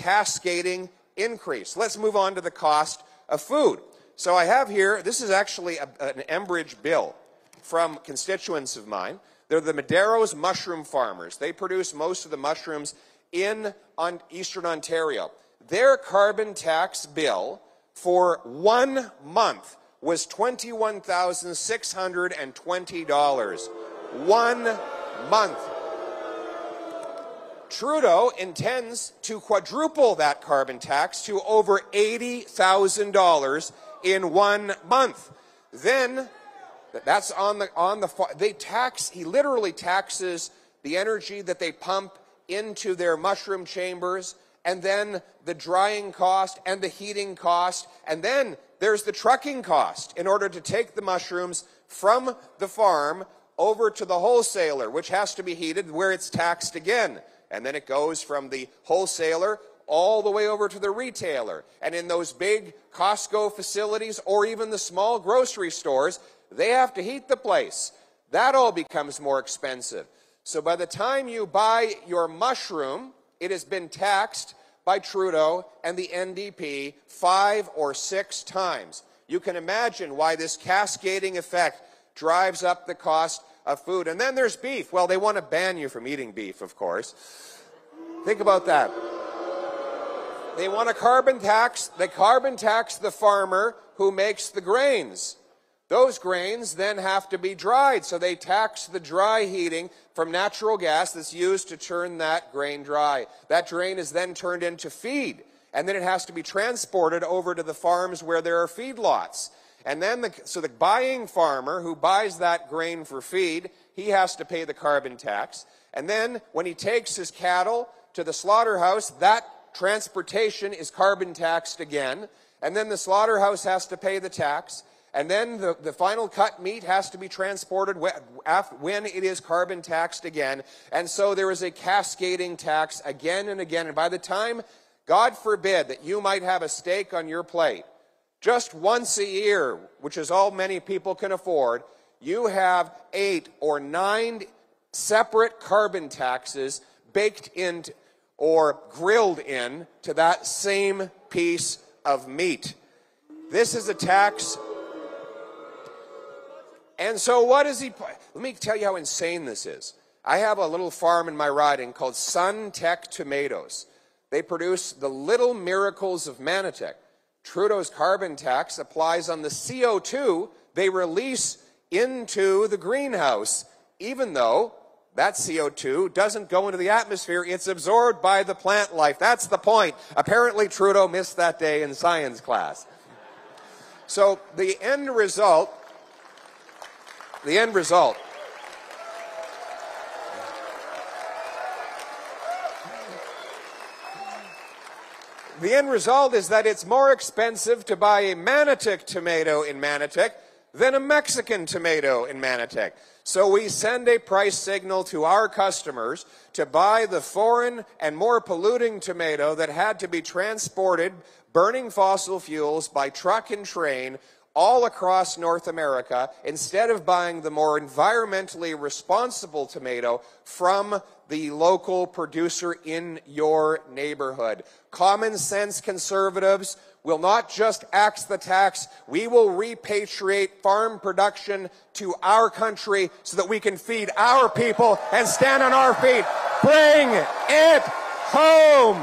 cascading increase. Let's move on to the cost of food. So I have here, this is actually an Enbridge bill from constituents of mine. They're the Madero's mushroom farmers. They produce most of the mushrooms in Eastern Ontario. Their carbon tax bill for 1 month was $21,620. 1 month. Trudeau intends to quadruple that carbon tax to over $80,000 in 1 month. Then, that's he literally taxes the energy that they pump into their mushroom chambers, and then the drying cost and the heating cost, and then there's the trucking cost in order to take the mushrooms from the farm over to the wholesaler, which has to be heated, where it's taxed again. And then it goes from the wholesaler all the way over to the retailer. And in those big Costco facilities or even the small grocery stores, they have to heat the place. That all becomes more expensive. So by the time you buy your mushroom, it has been taxed by Trudeau and the NDP 5 or 6 times. You can imagine why this cascading effect drives up the cost of food. And then there's beef. Well, they want to ban you from eating beef, of course. Think about that. They want a carbon tax. They carbon tax the farmer who makes the grains. Those grains then have to be dried, so they tax the dry heating from natural gas that's used to turn that grain dry. That grain is then turned into feed, and then it has to be transported over to the farms where there are feedlots. And then so the buying farmer who buys that grain for feed, he has to pay the carbon tax. And then when he takes his cattle to the slaughterhouse, that transportation is carbon taxed again. And then the slaughterhouse has to pay the tax. And then the final cut meat has to be transported when it is carbon taxed again. And so there is a cascading tax again and again. And by the time, God forbid, that you might have a steak on your plate, just once a year, which is all many people can afford, you have 8 or 9 separate carbon taxes baked into or grilled in to that same piece of meat. This is a tax. And so what is he? Let me tell you how insane this is. I have a little farm in my riding called SunTech Tomatoes. They produce the little miracles of Manotick. Trudeau's carbon tax applies on the CO2 they release into the greenhouse, even though that CO2 doesn't go into the atmosphere. It's absorbed by the plant life. That's the point. Apparently Trudeau missed that day in science class. So the end result is that it's more expensive to buy a Manotick tomato in Manotick than a Mexican tomato in Manotick. So we send a price signal to our customers to buy the foreign and more polluting tomato that had to be transported, burning fossil fuels by truck and train all across North America, instead of buying the more environmentally responsible tomato from the local producer in your neighborhood. Common sense conservatives will not just axe the tax, we will repatriate farm production to our country so that we can feed our people and stand on our feet. Bring it home!